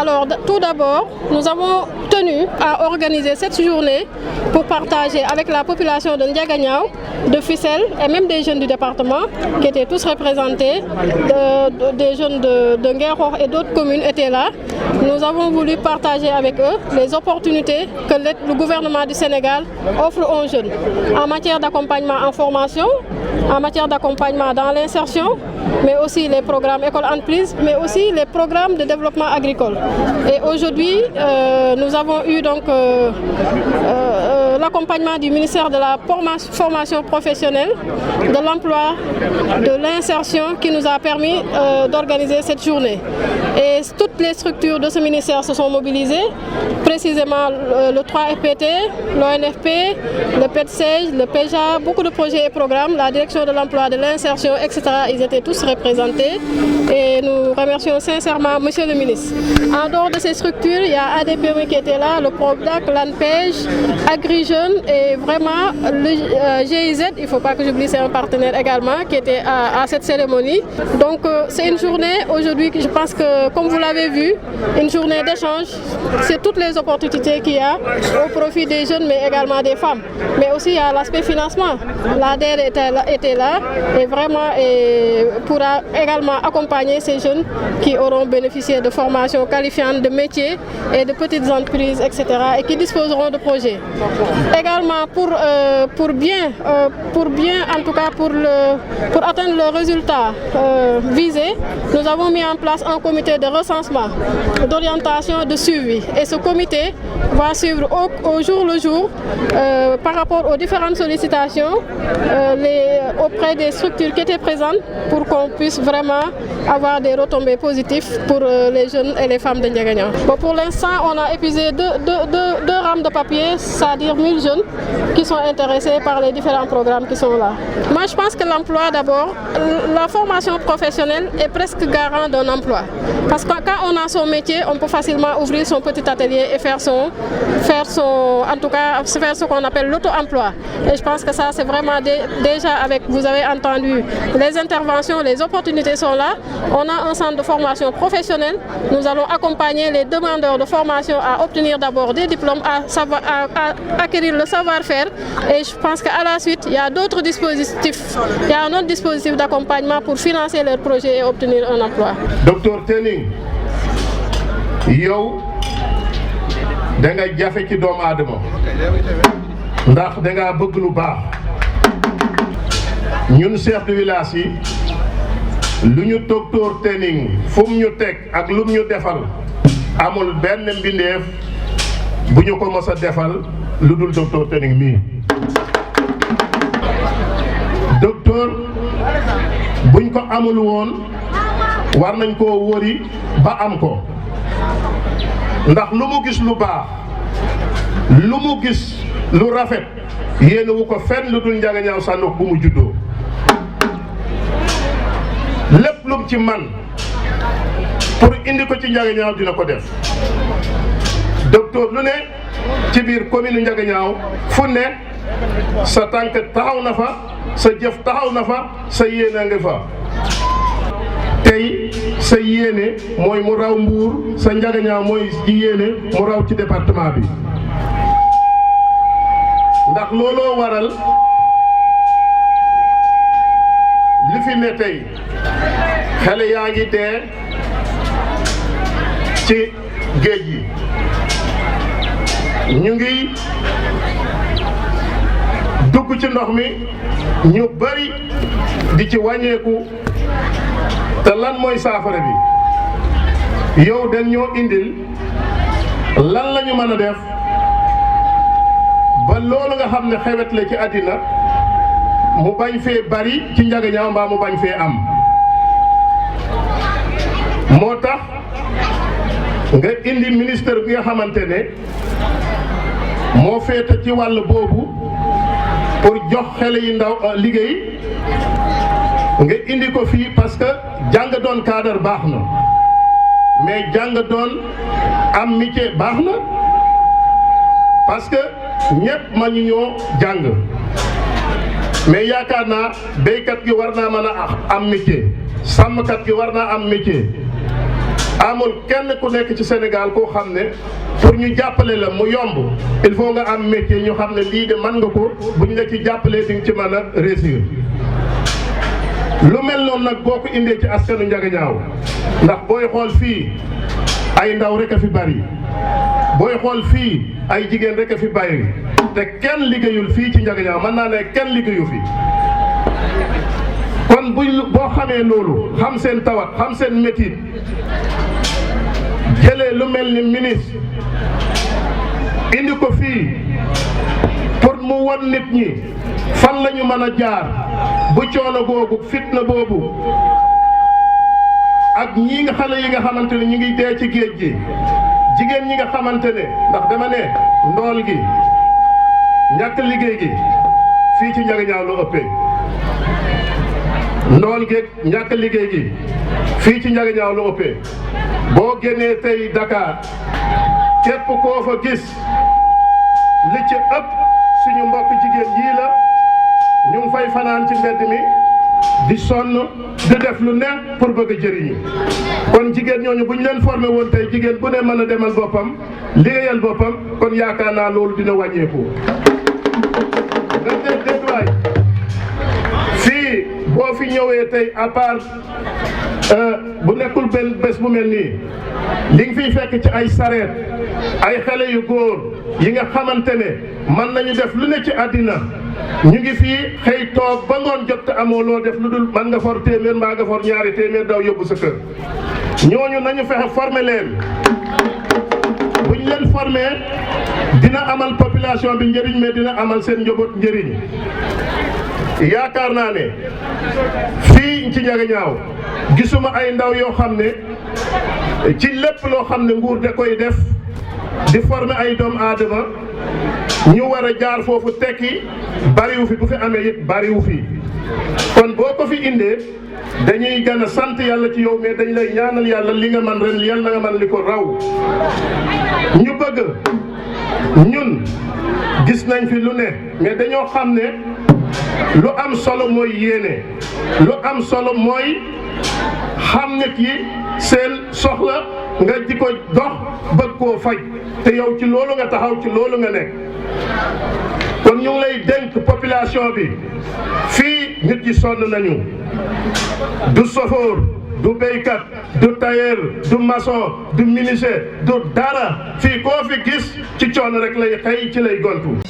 Alors, tout d'abord, nous avons tenu à organiser cette journée pour partager avec la population de Ndiaganiao, de Fissel et même des jeunes du département qui étaient tous représentés, des jeunes de Nguerokh et d'autres communes étaient là. Nous avons voulu partager avec eux les opportunités que le gouvernement du Sénégal offre aux jeunes en matière d'accompagnement en formation, en matière d'accompagnement dans l'insertion, mais aussi les programmes école-entreprise, mais aussi les programmes de développement agricole. Et aujourd'hui, nous avons eu donc l'accompagnement du ministère de la formation professionnelle, de l'emploi, de l'insertion qui nous a permis d'organiser cette journée. Et toutes les structures de ce ministère se sont mobilisées, précisément le 3FPT, l'ONFP, le PETSEJ, le PEJA, beaucoup de projets et programmes, la direction de l'emploi, de l'insertion, etc. Ils étaient tous représentés et nous remercions sincèrement Monsieur le ministre. En dehors de ces structures, il y a ADPME qui était là, le PRODAC, l'ANPEJ, AgriJeunes et vraiment le GIZ, il ne faut pas que j'oublie, c'est un partenaire également qui était à cette cérémonie. Donc c'est une journée aujourd'hui, je pense que comme vous l'avez vu, une journée d'échange, c'est toutes les opportunités qu'il y a au profit des jeunes mais également des femmes. Mais aussi il y a l'aspect financement. L'ADER était là et vraiment pourra également accompagner ces jeunes qui auront bénéficié de formations qualifiantes, de métiers et de petites entreprises, etc. et qui disposeront de projets. Également pour bien en tout cas pour atteindre le résultat visé, nous avons mis en place un comité de recensement, d'orientation, de suivi. Et ce comité va suivre au jour le jour par rapport aux différentes sollicitations auprès des structures qui étaient présentes pour qu'on puisse vraiment avoir des retombées positives pour les jeunes et les femmes de Ndiaganiao. Bon, pour l'instant, on a épuisé deux rames de papier, c'est-à-dire 1000 jeunes qui sont intéressés par les différents programmes qui sont là. Moi, je pense que l'emploi d'abord, la formation professionnelle est presque garant d'un emploi. Parce que quand on a son métier, on peut facilement ouvrir son petit atelier et faire en tout cas, faire ce qu'on appelle l'auto-emploi. Et je pense que ça, c'est vraiment déjà avec, vous avez entendu, les interventions, les opportunités sont là. On a un centre de formation professionnelle. Nous allons accompagner les demandeurs de formation à obtenir d'abord des diplômes, à acquérir le savoir-faire. Et je pense qu'à la suite, il y a d'autres dispositifs. Il y a un autre dispositif d'accompagnement pour financer leurs projets et obtenir un emploi. Docteur Tening, yow da nga jafe ci doomu aadama ndax da nga bëgg lu baax ñun chef de village yi lu ñu docteur Tening fu mu ñu teg ak lu mu ñu defal amul benn mbindeef bu ñu ko mos a defal lu dul docteur Tening mii. Docteur buñ ko amul woon war nañ koo wëri ba am ko ndax lu mu gis lu baax lu mu gis lu rafet yéen wu ko fenn lu dul Ndiaganiao Sanokh bu mu juddoo lépp lu ci man pour indi ko ci Ndiaganiao dina ko def. Docteur lu ne ci biir commune Ndiaganiao fu ne sa tànk taxaw na fa, sa jëf taxaw na fa, sa yéene nga fa. Tey sa yéene mooy mu raw Mbour, sa Ndiaganiao mooy ji yéene mu raw ci département bi. Ndax looloo waral li fi ne tey xale yaa ngi dee ci géej gi, ñu ngi dugg ci ndox mi, ñu bari di ci wàññeeku. Te lan mooy saafara bi? Yow dañ ñoo indil lan la ñu mën a def ba loolu nga xam ne xewet la ci àddina mu bañ fee bari ci Ndiaganiao mbaa mu bañ fee am. moo tax nga indi ministère bi nga xamante ne moo féete ci wàll boobu pour jox xale yi ndaw liggéey. Nga indi ko fii parce que jàng doon cadre baax na mais jàng doon am métier baax na parce que ñëpp ma ñu ñoo jàng mais yaakaar naa béykat gi war naa mën a am métier, sàmmkat gi war naa am métier, amul kenn ku nekk ci Sénégal koo xam ne pour ñu jàppale la mu yomb il faut nga am métier ñu xam ne lii de mën nga ko bu ñu la ci jàppalee di nga ci mën a réussir. lu mel noonu nag boo ko indee ci askanu Ndiaganiao ndax booy xool fii ay ndaw rek a fi bari booy xool fii ay jigéen rek a fi bari te kenn liggéeyul fii ci Ndiaganiao mën naa ne kenn liggéeyu fi. kon boo xamee loolu xam seen tawat xam seen métit jëlee lu mel ni ministre indi ko fii pour mu won nit ñi fan la ñu mën a jaar bu coono boobu fitna boobu ak ñii nga xale yi nga xamante ne ñu ngi dee ci géej gi jigéen ñi nga xamante ne ndax dama ne ndool gi ñàkk liggéey gi fii ci Ndiaganiao lu ëppee ndool gi ñàkk liggéey gi fii ci Ndiaganiao lu ëppee boo génnee tey Dakar képp koo fa gis li ci ëpp suñu mbokk jigéen yii la ñu ngi fay fanaan ci mbedd mi di sonn di def lu ne pour bëgg a jëriñu kon jigéen ñooñu bu ñu leen formé woon tey jigéen bu ne mën a demal boppam liggéeyal boppam kon yaakaar naa loolu dina wàññeeku. nga déet waay fii boo fi ñëwee tey à part bu nekkul benn bés bu mel nii li nga fiy fekk ci ay sareet ay xale yu góor yi nga xamante ne mën nañu def lu ne ci àddina ñu ngi fii xëy toog ba ngoon jot te amoo loo def lu dul man nga for téeméer mbaa nga for ñaari téeméer daw yóbbu sa kër ñooñu nañu fexe former leen bu ñu leen former dina amal population bi njëriñ mais dina amal seen njaboot njëriñ. yaakaar naa ne fii ci Ndiaganiao gisuma ay ndaw yoo xam ne ci lépp loo xam ne nguur da koy def di former ay doomu aadama ñu war a jaar foofu tekki bariwu fi bu fi amee it bariwu fi kon boo ko fi indee dañuy gën a sant yàlla ci yow mais dañ lay ñaanal yàlla li nga man ren yàlla na nga man li ko raw. ñu bëgg ñun gis nañ fi lu ne mais dañoo xam ne lu am solo mooy yéene lu am solo mooy xam nit yi seen soxla nga di ko dox bëgg koo faj te yow ci loolu nga taxaw ci loolu nga nekk. kon ñu ngi lay dénk population bi fii nit yi sonn nañu du chauffeur du béykat du tailleur du maçon du menuisier du dara fii koo fi gis ci coono rek lay xëy ci lay gontu.